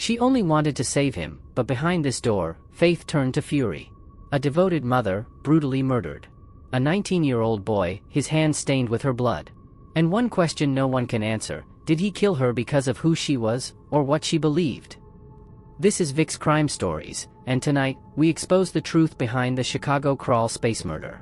She only wanted to save him, but behind this door, Faith turned to fury. A devoted mother, brutally murdered. A 19-year-old boy, his hands stained with her blood. And one question no one can answer: did he kill her because of who she was, or what she believed? This is Vic's Crime Stories, and tonight, we expose the truth behind the Chicago crawl space murder.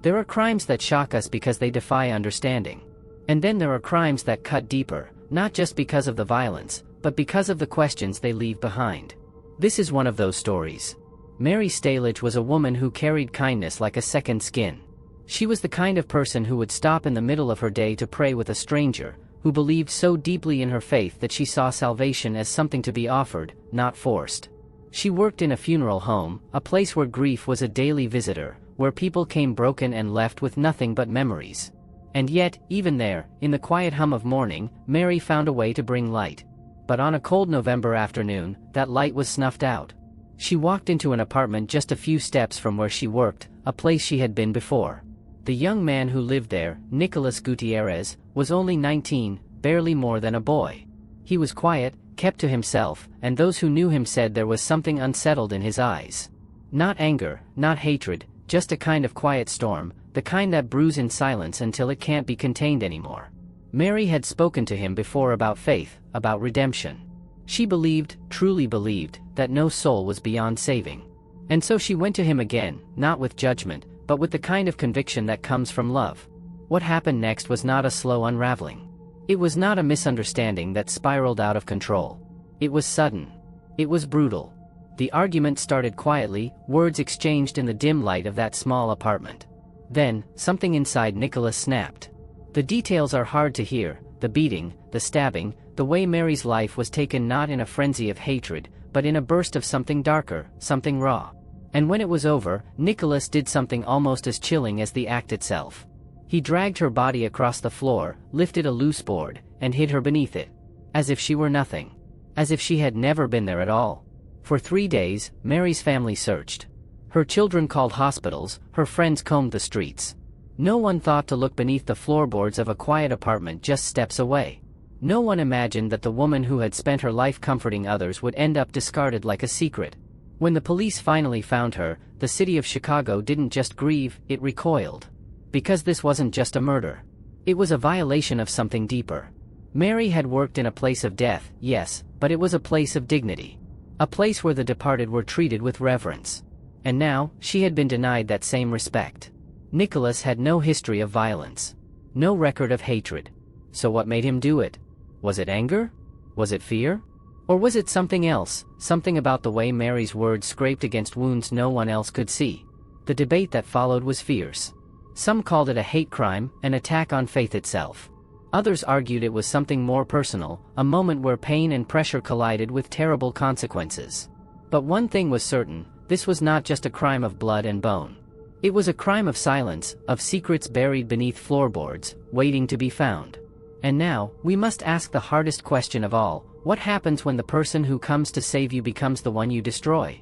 There are crimes that shock us because they defy understanding. And then there are crimes that cut deeper, not just because of the violence, but because of the questions they leave behind. This is one of those stories. Mary Stalage was a woman who carried kindness like a second skin. She was the kind of person who would stop in the middle of her day to pray with a stranger, who believed so deeply in her faith that she saw salvation as something to be offered, not forced. She worked in a funeral home, a place where grief was a daily visitor, where people came broken and left with nothing but memories. And yet, even there, in the quiet hum of mourning, Mary found a way to bring light. But on a cold November afternoon, that light was snuffed out. She walked into an apartment just a few steps from where she worked, a place she had been before. The young man who lived there, Nicholas Gutierrez, was only 19, barely more than a boy. He was quiet, kept to himself, and those who knew him said there was something unsettled in his eyes. Not anger, not hatred, just a kind of quiet storm, the kind that brews in silence until it can't be contained anymore. Mary had spoken to him before about faith, about redemption. She believed, truly believed, that no soul was beyond saving. And so she went to him again, not with judgment, but with the kind of conviction that comes from love. What happened next was not a slow unraveling. It was not a misunderstanding that spiraled out of control. It was sudden. It was brutal. The argument started quietly, words exchanged in the dim light of that small apartment. Then, something inside Nicholas snapped. The details are hard to hear: the beating, the stabbing, the way Mary's life was taken not in a frenzy of hatred, but in a burst of something darker, something raw. And when it was over, Nicholas did something almost as chilling as the act itself. He dragged her body across the floor, lifted a loose board, and hid her beneath it. As if she were nothing. As if she had never been there at all. For 3 days, Mary's family searched. Her children called hospitals, her friends combed the streets. No one thought to look beneath the floorboards of a quiet apartment just steps away. No one imagined that the woman who had spent her life comforting others would end up discarded like a secret. When the police finally found her, the city of Chicago didn't just grieve, it recoiled. Because this wasn't just a murder. It was a violation of something deeper. Mary had worked in a place of death, yes, but it was a place of dignity. A place where the departed were treated with reverence. And now, she had been denied that same respect. Nicholas had no history of violence. No record of hatred. So what made him do it? Was it anger? Was it fear? Or was it something else, something about the way Mary's words scraped against wounds no one else could see? The debate that followed was fierce. Some called it a hate crime, an attack on faith itself. Others argued it was something more personal, a moment where pain and pressure collided with terrible consequences. But one thing was certain: this was not just a crime of blood and bone. It was a crime of silence, of secrets buried beneath floorboards, waiting to be found. And now, we must ask the hardest question of all: what happens when the person who comes to save you becomes the one you destroy?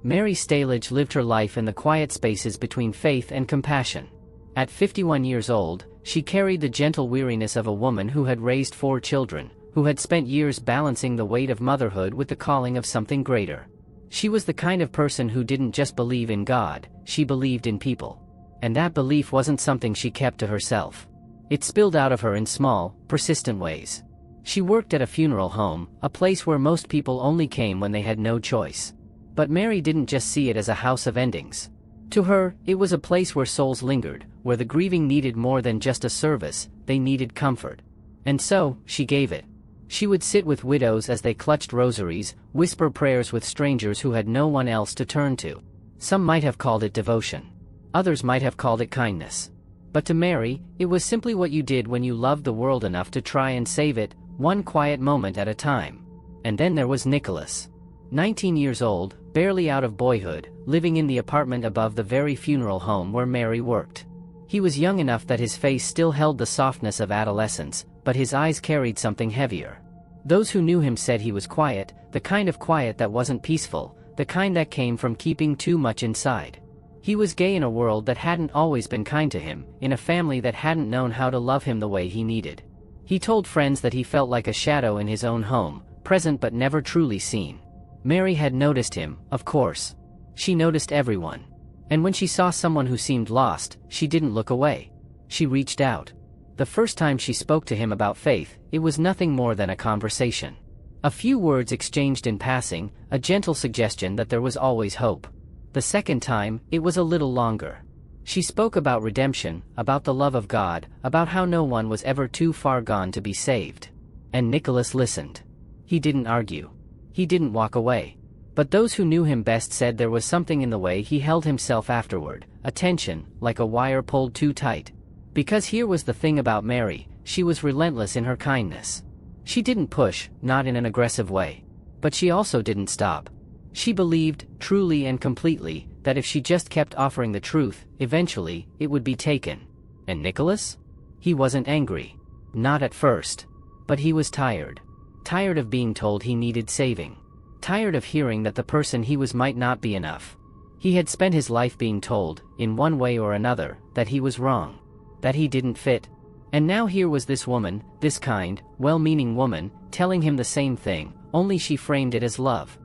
Mary Stalage lived her life in the quiet spaces between faith and compassion. At 51 years old, she carried the gentle weariness of a woman who had raised 4 children, who had spent years balancing the weight of motherhood with the calling of something greater. She was the kind of person who didn't just believe in God, she believed in people. And that belief wasn't something she kept to herself. It spilled out of her in small, persistent ways. She worked at a funeral home, a place where most people only came when they had no choice. But Mary didn't just see it as a house of endings. To her, it was a place where souls lingered, where the grieving needed more than just a service, they needed comfort. And so, she gave it. She would sit with widows as they clutched rosaries, whisper prayers with strangers who had no one else to turn to. Some might have called it devotion. Others might have called it kindness. But to Mary, it was simply what you did when you loved the world enough to try and save it, one quiet moment at a time. And then there was Nicholas. 19 years old, barely out of boyhood, living in the apartment above the very funeral home where Mary worked. He was young enough that his face still held the softness of adolescence, but his eyes carried something heavier. Those who knew him said he was quiet, the kind of quiet that wasn't peaceful, the kind that came from keeping too much inside. He was gay in a world that hadn't always been kind to him, in a family that hadn't known how to love him the way he needed. He told friends that he felt like a shadow in his own home, present but never truly seen. Mary had noticed him, of course. She noticed everyone. And when she saw someone who seemed lost, she didn't look away. She reached out. The first time she spoke to him about faith, it was nothing more than a conversation. A few words exchanged in passing, a gentle suggestion that there was always hope. The second time, it was a little longer. She spoke about redemption, about the love of God, about how no one was ever too far gone to be saved. And Nicholas listened. He didn't argue. He didn't walk away. But those who knew him best said there was something in the way he held himself afterward, a tension, like a wire pulled too tight. Because here was the thing about Mary, she was relentless in her kindness. She didn't push, not in an aggressive way. But she also didn't stop. She believed, truly and completely, that if she just kept offering the truth, eventually, it would be taken. And Nicholas? He wasn't angry. Not at first. But he was tired. Tired of being told he needed saving. Tired of hearing that the person he was might not be enough. He had spent his life being told, in one way or another, that he was wrong. That he didn't fit. And now here was this woman, this kind, well-meaning woman, telling him the same thing, only she framed it as love.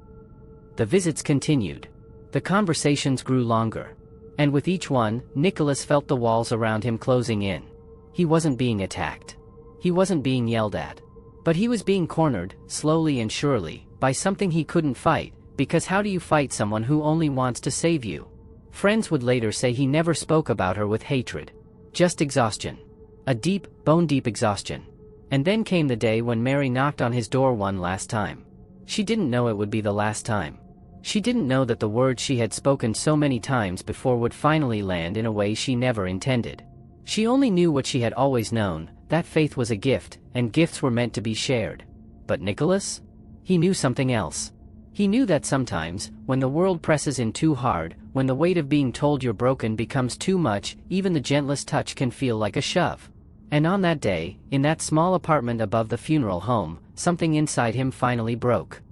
The visits continued. The conversations grew longer. And with each one, Nicholas felt the walls around him closing in. He wasn't being attacked. He wasn't being yelled at. But he was being cornered, slowly and surely, by something he couldn't fight, because how do you fight someone who only wants to save you? Friends would later say he never spoke about her with hatred. Just exhaustion. A deep, bone-deep exhaustion. And then came the day when Mary knocked on his door one last time. She didn't know it would be the last time. She didn't know that the words she had spoken so many times before would finally land in a way she never intended. She only knew what she had always known, that faith was a gift, and gifts were meant to be shared. But Nicholas? He knew something else. He knew that sometimes, when the world presses in too hard, when the weight of being told you're broken becomes too much, even the gentlest touch can feel like a shove. And on that day, in that small apartment above the funeral home, something inside him finally broke.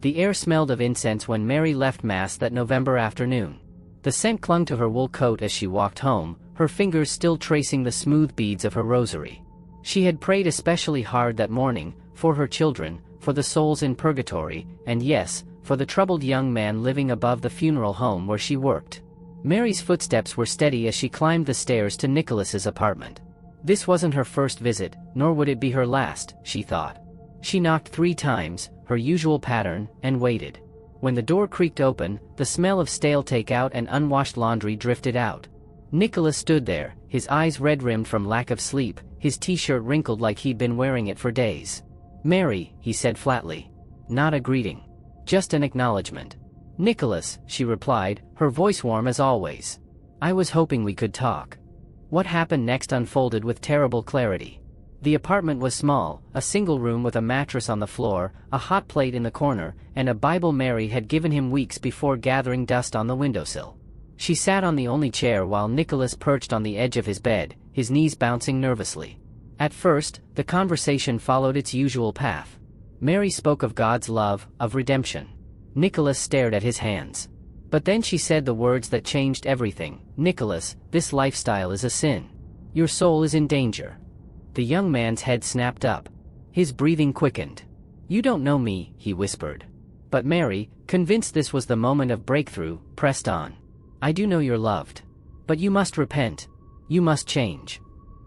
The air smelled of incense when Mary left Mass that November afternoon. The scent clung to her wool coat as she walked home, her fingers still tracing the smooth beads of her rosary. She had prayed especially hard that morning, for her children, for the souls in purgatory, and yes, for the troubled young man living above the funeral home where she worked. Mary's footsteps were steady as she climbed the stairs to Nicholas's apartment. This wasn't her first visit, nor would it be her last, she thought. She knocked 3 times, her usual pattern, and waited. When the door creaked open, the smell of stale takeout and unwashed laundry drifted out. Nicholas stood there, his eyes red-rimmed from lack of sleep, his t-shirt wrinkled like he'd been wearing it for days. "Mary," he said flatly. Not a greeting. Just an acknowledgement. "Nicholas," she replied, her voice warm as always. "I was hoping we could talk." What happened next unfolded with terrible clarity. The apartment was small, a single room with a mattress on the floor, a hot plate in the corner, and a Bible Mary had given him weeks before gathering dust on the windowsill. She sat on the only chair while Nicholas perched on the edge of his bed, his knees bouncing nervously. At first, the conversation followed its usual path. Mary spoke of God's love, of redemption. Nicholas stared at his hands. But then she said the words that changed everything. "Nicholas, this lifestyle is a sin. Your soul is in danger." The young man's head snapped up. His breathing quickened. "You don't know me," he whispered. But Mary, convinced this was the moment of breakthrough, pressed on. "I do know you're loved. But you must repent. You must change."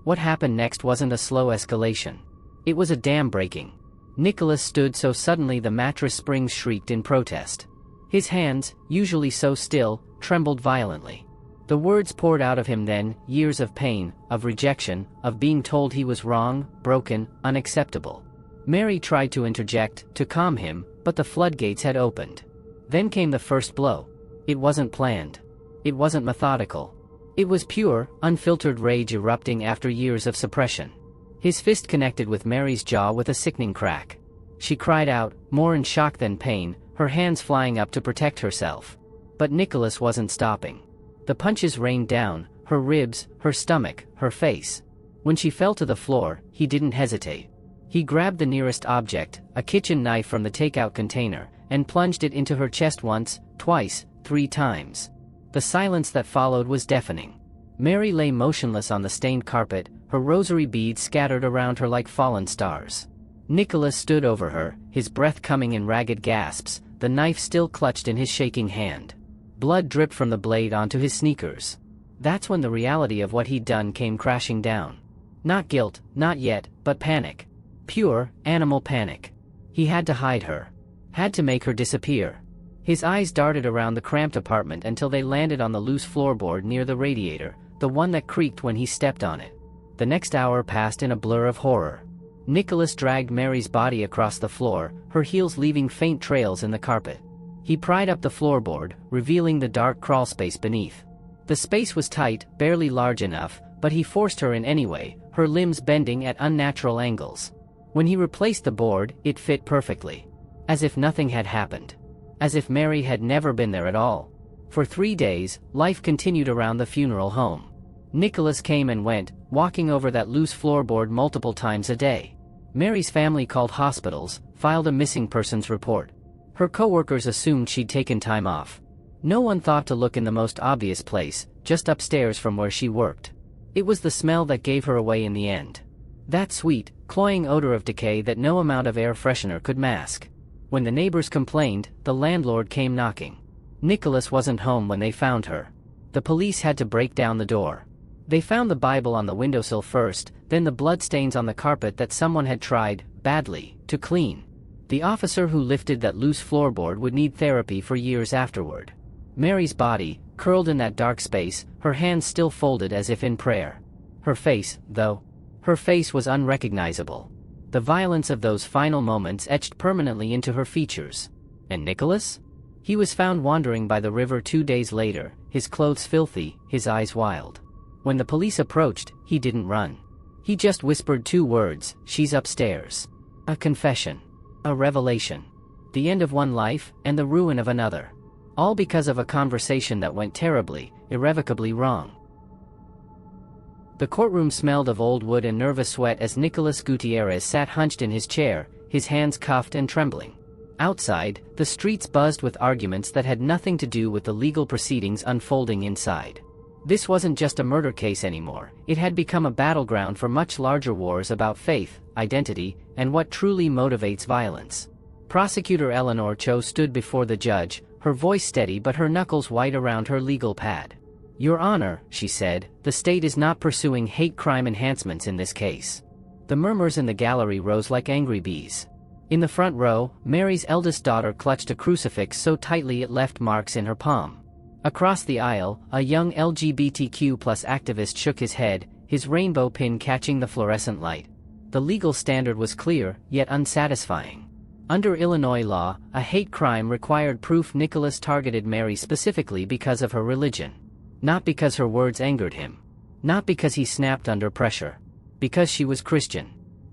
What happened next wasn't a slow escalation. It was a dam breaking. Nicholas stood so suddenly the mattress springs shrieked in protest. His hands, usually so still, trembled violently. The words poured out of him then, years of pain, of rejection, of being told he was wrong, broken, unacceptable. Mary tried to interject, to calm him, but the floodgates had opened. Then came the first blow. It wasn't planned. It wasn't methodical. It was pure, unfiltered rage erupting after years of suppression. His fist connected with Mary's jaw with a sickening crack. She cried out, more in shock than pain, her hands flying up to protect herself. But Nicholas wasn't stopping. The punches rained down, her ribs, her stomach, her face. When she fell to the floor, he didn't hesitate. He grabbed the nearest object, a kitchen knife from the takeout container, and plunged it into her chest once, twice, 3 times. The silence that followed was deafening. Mary lay motionless on the stained carpet, her rosary beads scattered around her like fallen stars. Nicholas stood over her, his breath coming in ragged gasps, the knife still clutched in his shaking hand. Blood dripped from the blade onto his sneakers. That's when the reality of what he'd done came crashing down. Not guilt, not yet, but panic. Pure, animal panic. He had to hide her. Had to make her disappear. His eyes darted around the cramped apartment until they landed on the loose floorboard near the radiator, the one that creaked when he stepped on it. The next hour passed in a blur of horror. Nicholas dragged Mary's body across the floor, her heels leaving faint trails in the carpet. He pried up the floorboard, revealing the dark crawlspace beneath. The space was tight, barely large enough, but he forced her in anyway, her limbs bending at unnatural angles. When he replaced the board, it fit perfectly. As if nothing had happened. As if Mary had never been there at all. For 3 days, life continued around the funeral home. Nicholas came and went, walking over that loose floorboard multiple times a day. Mary's family called hospitals, filed a missing persons report. Her co-workers assumed she'd taken time off. No one thought to look in the most obvious place, just upstairs from where she worked. It was the smell that gave her away in the end. That sweet, cloying odor of decay that no amount of air freshener could mask. When the neighbors complained, the landlord came knocking. Nicholas wasn't home when they found her. The police had to break down the door. They found the Bible on the windowsill first, then the bloodstains on the carpet that someone had tried, badly, to clean. The officer who lifted that loose floorboard would need therapy for years afterward. Mary's body, curled in that dark space, her hands still folded as if in prayer. Her face, though. Her face was unrecognizable. The violence of those final moments etched permanently into her features. And Nicholas? He was found wandering by the river 2 days later, his clothes filthy, his eyes wild. When the police approached, he didn't run. He just whispered 2 words, "She's upstairs." A confession. A revelation. The end of one life, and the ruin of another. All because of a conversation that went terribly, irrevocably wrong. The courtroom smelled of old wood and nervous sweat as Nicholas Gutierrez sat hunched in his chair, his hands cuffed and trembling. Outside, the streets buzzed with arguments that had nothing to do with the legal proceedings unfolding inside. This wasn't just a murder case anymore, it had become a battleground for much larger wars about faith, identity, and what truly motivates violence. Prosecutor Eleanor Cho stood before the judge, her voice steady but her knuckles white around her legal pad. "Your Honor," she said, "the state is not pursuing hate crime enhancements in this case." The murmurs in the gallery rose like angry bees. In the front row, Mary's eldest daughter clutched a crucifix so tightly it left marks in her palm. Across the aisle, a young LGBTQ+ activist shook his head, his rainbow pin catching the fluorescent light. The legal standard was clear, yet unsatisfying. Under Illinois law, a hate crime required proof Nicholas targeted Mary specifically because of her religion. Not because her words angered him. Not because he snapped under pressure. Because she was Christian.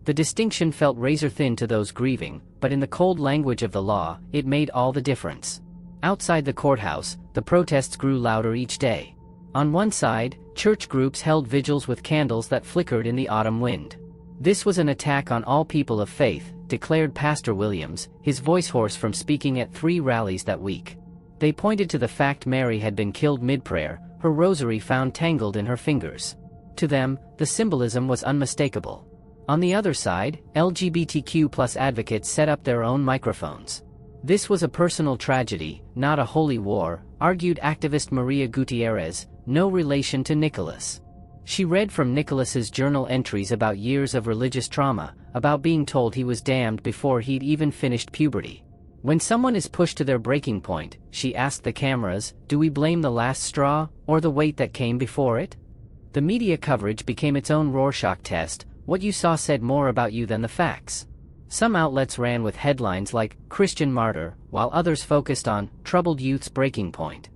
The distinction felt razor-thin to those grieving, but in the cold language of the law, it made all the difference. Outside the courthouse, the protests grew louder each day. On one side, church groups held vigils with candles that flickered in the autumn wind. This was an attack on all people of faith, declared Pastor Williams, his voice hoarse from speaking at 3 rallies that week. They pointed to the fact Mary had been killed mid-prayer, her rosary found tangled in her fingers. To them, the symbolism was unmistakable. On the other side, LGBTQ+ advocates set up their own microphones. This was a personal tragedy, not a holy war, argued activist Maria Gutierrez, no relation to Nicholas. She read from Nicholas's journal entries about years of religious trauma, about being told he was damned before he'd even finished puberty. When someone is pushed to their breaking point, she asked the cameras, do we blame the last straw, or the weight that came before it? The media coverage became its own Rorschach test, what you saw said more about you than the facts. Some outlets ran with headlines like, Christian Martyr, while others focused on, troubled youth's breaking point.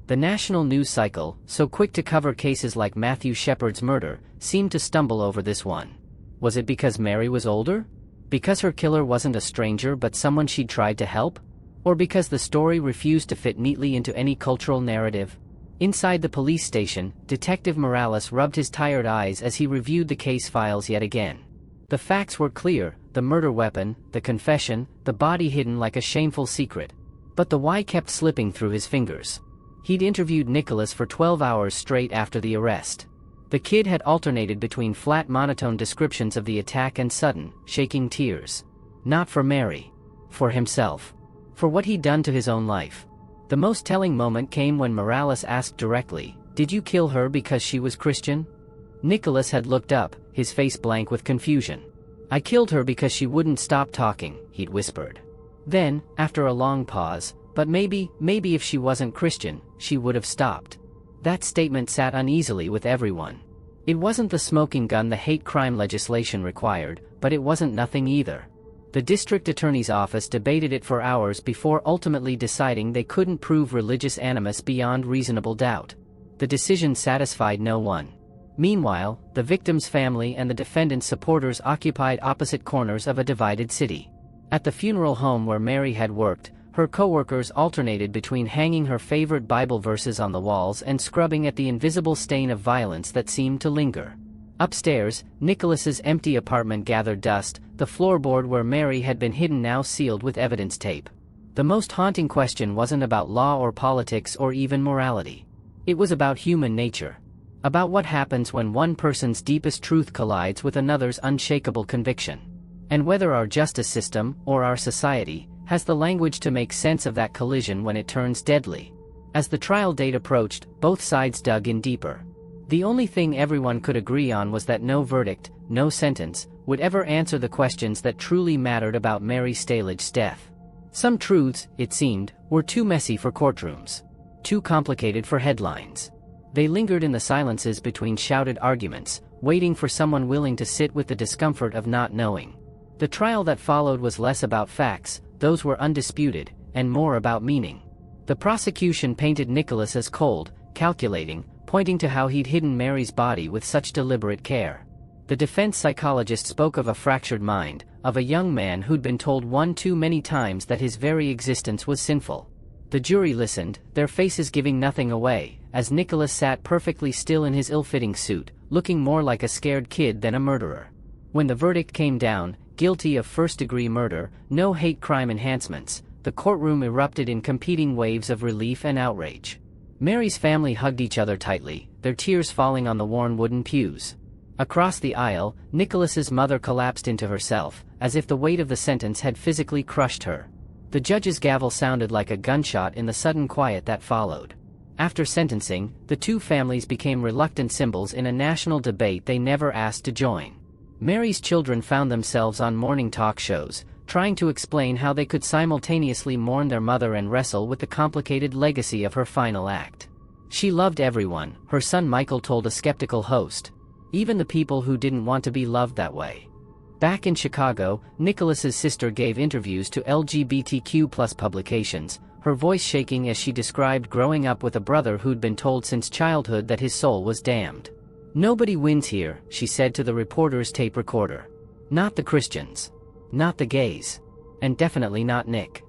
The national news cycle, so quick to cover cases like Matthew Shepard's murder, seemed to stumble over this one. Was it because Mary was older? Because her killer wasn't a stranger but someone she'd tried to help? Or because the story refused to fit neatly into any cultural narrative? Inside the police station, Detective Morales rubbed his tired eyes as he reviewed the case files yet again. The facts were clear, the murder weapon, the confession, the body hidden like a shameful secret. But the why kept slipping through his fingers. He'd interviewed Nicholas for 12 hours straight after the arrest. The kid had alternated between flat monotone descriptions of the attack and sudden, shaking tears. Not for Mary. For himself. For what he'd done to his own life. The most telling moment came when Morales asked directly, "Did you kill her because she was Christian?" Nicholas had looked up, his face blank with confusion. "I killed her because she wouldn't stop talking," he'd whispered. Then, after a long pause, "But maybe if she wasn't Christian, she would have stopped." That statement sat uneasily with everyone. It wasn't the smoking gun the hate crime legislation required, but it wasn't nothing either. The district attorney's office debated it for hours before ultimately deciding they couldn't prove religious animus beyond reasonable doubt. The decision satisfied no one. Meanwhile, the victim's family and the defendant's supporters occupied opposite corners of a divided city. At the funeral home where Mary had worked, her co-workers alternated between hanging her favorite Bible verses on the walls and scrubbing at the invisible stain of violence that seemed to linger. Upstairs, Nicholas's empty apartment gathered dust, the floorboard where Mary had been hidden now sealed with evidence tape. The most haunting question wasn't about law or politics or even morality. It was about human nature. About what happens when one person's deepest truth collides with another's unshakable conviction. And whether our justice system, or our society, has the language to make sense of that collision when it turns deadly. As the trial date approached, both sides dug in deeper. The only thing everyone could agree on was that no verdict, no sentence, would ever answer the questions that truly mattered about Mary Stalage's death. Some truths, it seemed, were too messy for courtrooms. Too complicated for headlines. They lingered in the silences between shouted arguments, waiting for someone willing to sit with the discomfort of not knowing. The trial that followed was less about facts, those were undisputed, and more about meaning. The prosecution painted Nicholas as cold, calculating, pointing to how he'd hidden Mary's body with such deliberate care. The defense psychologist spoke of a fractured mind, of a young man who'd been told one too many times that his very existence was sinful. The jury listened, their faces giving nothing away, as Nicholas sat perfectly still in his ill-fitting suit, looking more like a scared kid than a murderer. When the verdict came down, guilty of first-degree murder, no hate crime enhancements, the courtroom erupted in competing waves of relief and outrage. Mary's family hugged each other tightly, their tears falling on the worn wooden pews. Across the aisle, Nicholas's mother collapsed into herself, as if the weight of the sentence had physically crushed her. The judge's gavel sounded like a gunshot in the sudden quiet that followed. After sentencing, the two families became reluctant symbols in a national debate they never asked to join. Mary's children found themselves on morning talk shows, trying to explain how they could simultaneously mourn their mother and wrestle with the complicated legacy of her final act. She loved everyone, her son Michael told a skeptical host. Even the people who didn't want to be loved that way. Back in Chicago, Nicholas's sister gave interviews to LGBTQ+ publications, her voice shaking as she described growing up with a brother who'd been told since childhood that his soul was damned. "Nobody wins here," she said to the reporter's tape recorder. "Not the Christians. Not the gays. And definitely not Nick."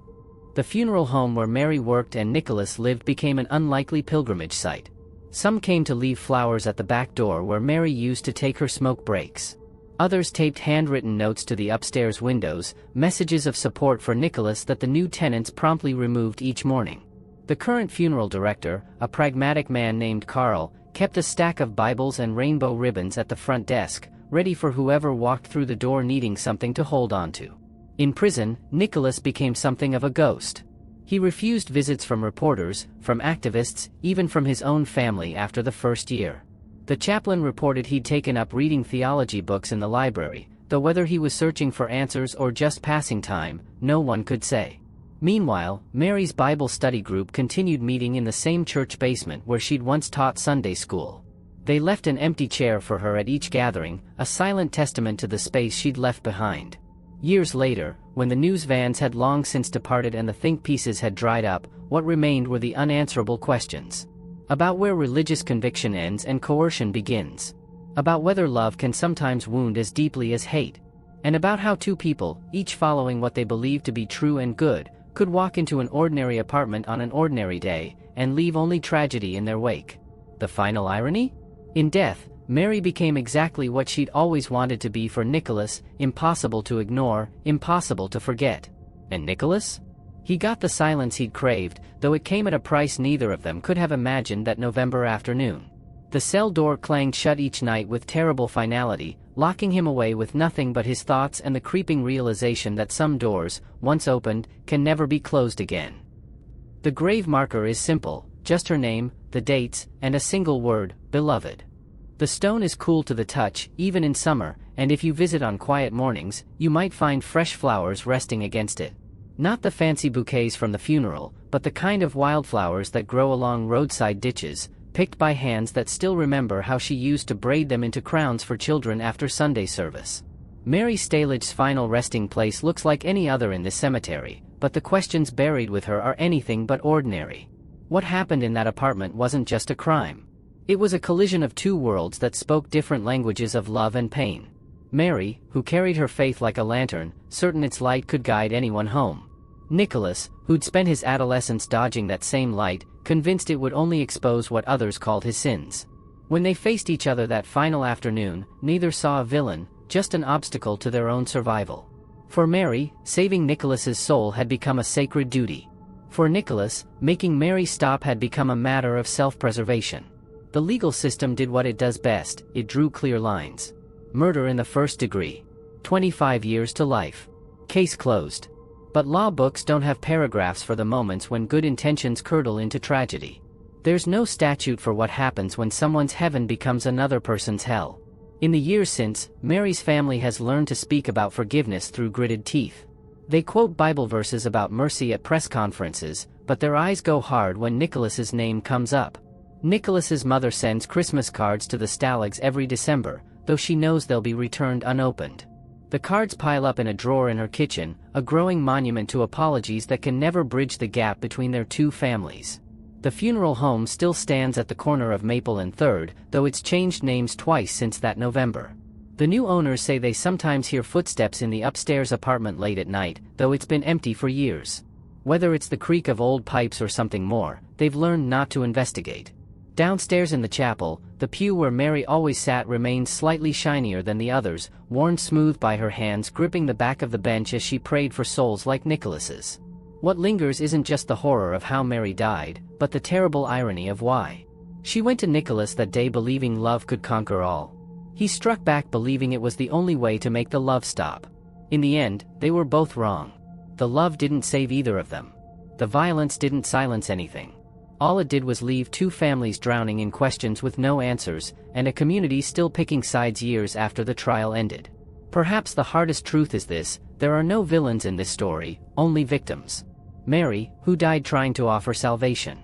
The funeral home where Mary worked and Nicholas lived became an unlikely pilgrimage site. Some came to leave flowers at the back door where Mary used to take her smoke breaks. Others taped handwritten notes to the upstairs windows, messages of support for Nicholas that the new tenants promptly removed each morning. The current funeral director, a pragmatic man named Carl, kept a stack of Bibles and rainbow ribbons at the front desk, ready for whoever walked through the door needing something to hold on to. In prison, Nicholas became something of a ghost. He refused visits from reporters, from activists, even from his own family after the first year. The chaplain reported he'd taken up reading theology books in the library, though whether he was searching for answers or just passing time, no one could say. Meanwhile, Mary's Bible study group continued meeting in the same church basement where she'd once taught Sunday school. They left an empty chair for her at each gathering, a silent testament to the space she'd left behind. Years later, when the news vans had long since departed and the think pieces had dried up, what remained were the unanswerable questions. About where religious conviction ends and coercion begins. About whether love can sometimes wound as deeply as hate. And about how two people, each following what they believed to be true and good, could walk into an ordinary apartment on an ordinary day, and leave only tragedy in their wake. The final irony? In death, Mary became exactly what she'd always wanted to be for Nicholas, impossible to ignore, impossible to forget. And Nicholas? He got the silence he'd craved, though it came at a price neither of them could have imagined that November afternoon. The cell door clanged shut each night with terrible finality, locking him away with nothing but his thoughts and the creeping realization that some doors, once opened, can never be closed again. The grave marker is simple, just her name, the dates, and a single word, beloved. The stone is cool to the touch, even in summer, and if you visit on quiet mornings, you might find fresh flowers resting against it. Not the fancy bouquets from the funeral, but the kind of wildflowers that grow along roadside ditches, picked by hands that still remember how she used to braid them into crowns for children after Sunday service. Mary Stalage's final resting place looks like any other in this cemetery, but the questions buried with her are anything but ordinary. What happened in that apartment wasn't just a crime. It was a collision of two worlds that spoke different languages of love and pain. Mary, who carried her faith like a lantern, certain its light could guide anyone home. Nicholas, who'd spent his adolescence dodging that same light, convinced it would only expose what others called his sins. When they faced each other that final afternoon, neither saw a villain, just an obstacle to their own survival. For Mary, saving Nicholas's soul had become a sacred duty. For Nicholas, making Mary stop had become a matter of self-preservation. The legal system did what it does best, it drew clear lines. Murder in the first degree. 25 years to life. Case closed. But law books don't have paragraphs for the moments when good intentions curdle into tragedy. There's no statute for what happens when someone's heaven becomes another person's hell. In the years since, Mary's family has learned to speak about forgiveness through gritted teeth. They quote Bible verses about mercy at press conferences, but their eyes go hard when Nicholas's name comes up. Nicholas's mother sends Christmas cards to the Stalags every December, though she knows they'll be returned unopened. The cards pile up in a drawer in her kitchen, a growing monument to apologies that can never bridge the gap between their two families. The funeral home still stands at the corner of Maple and 3rd, though it's changed names twice since that November. The new owners say they sometimes hear footsteps in the upstairs apartment late at night, though it's been empty for years. Whether it's the creak of old pipes or something more, they've learned not to investigate. Downstairs in the chapel, the pew where Mary always sat remains slightly shinier than the others, worn smooth by her hands gripping the back of the bench as she prayed for souls like Nicholas's. What lingers isn't just the horror of how Mary died, but the terrible irony of why. She went to Nicholas that day believing love could conquer all. He struck back believing it was the only way to make the love stop. In the end, they were both wrong. The love didn't save either of them. The violence didn't silence anything. All it did was leave two families drowning in questions with no answers, and a community still picking sides years after the trial ended. Perhaps the hardest truth is this: there are no villains in this story, only victims. Mary, who died trying to offer salvation.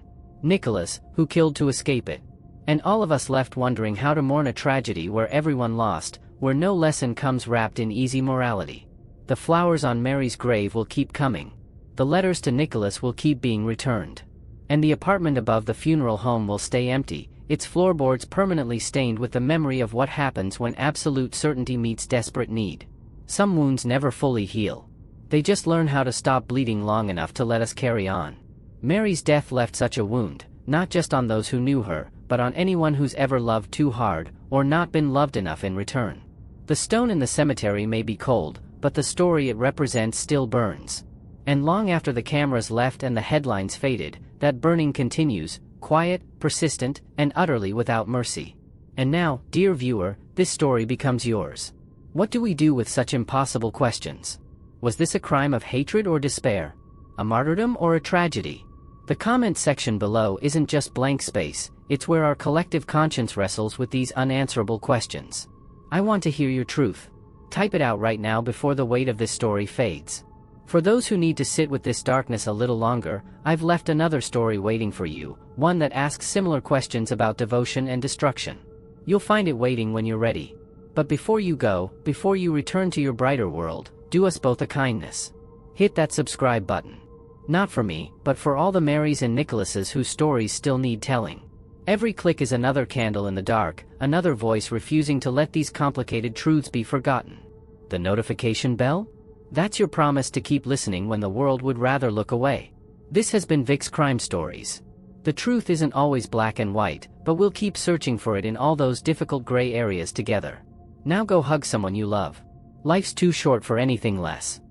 Nicholas, who killed to escape it. And all of us left wondering how to mourn a tragedy where everyone lost, where no lesson comes wrapped in easy morality. The flowers on Mary's grave will keep coming. The letters to Nicholas will keep being returned. And the apartment above the funeral home will stay empty, its floorboards permanently stained with the memory of what happens when absolute certainty meets desperate need. Some wounds never fully heal. They just learn how to stop bleeding long enough to let us carry on. Mary's death left such a wound, not just on those who knew her, but on anyone who's ever loved too hard, or not been loved enough in return. The stone in the cemetery may be cold, but the story it represents still burns. And long after the cameras left and the headlines faded, that burning continues, quiet, persistent, and utterly without mercy. And now, dear viewer, this story becomes yours. What do we do with such impossible questions? Was this a crime of hatred or despair? A martyrdom or a tragedy? The comment section below isn't just blank space, it's where our collective conscience wrestles with these unanswerable questions. I want to hear your truth. Type it out right now before the weight of this story fades. For those who need to sit with this darkness a little longer, I've left another story waiting for you, one that asks similar questions about devotion and destruction. You'll find it waiting when you're ready. But before you go, before you return to your brighter world, do us both a kindness. Hit that subscribe button. Not for me, but for all the Marys and Nicholases whose stories still need telling. Every click is another candle in the dark, another voice refusing to let these complicated truths be forgotten. The notification bell? That's your promise to keep listening when the world would rather look away. This has been Vic's Crime Stories. The truth isn't always black and white, but we'll keep searching for it in all those difficult gray areas together. Now go hug someone you love. Life's too short for anything less.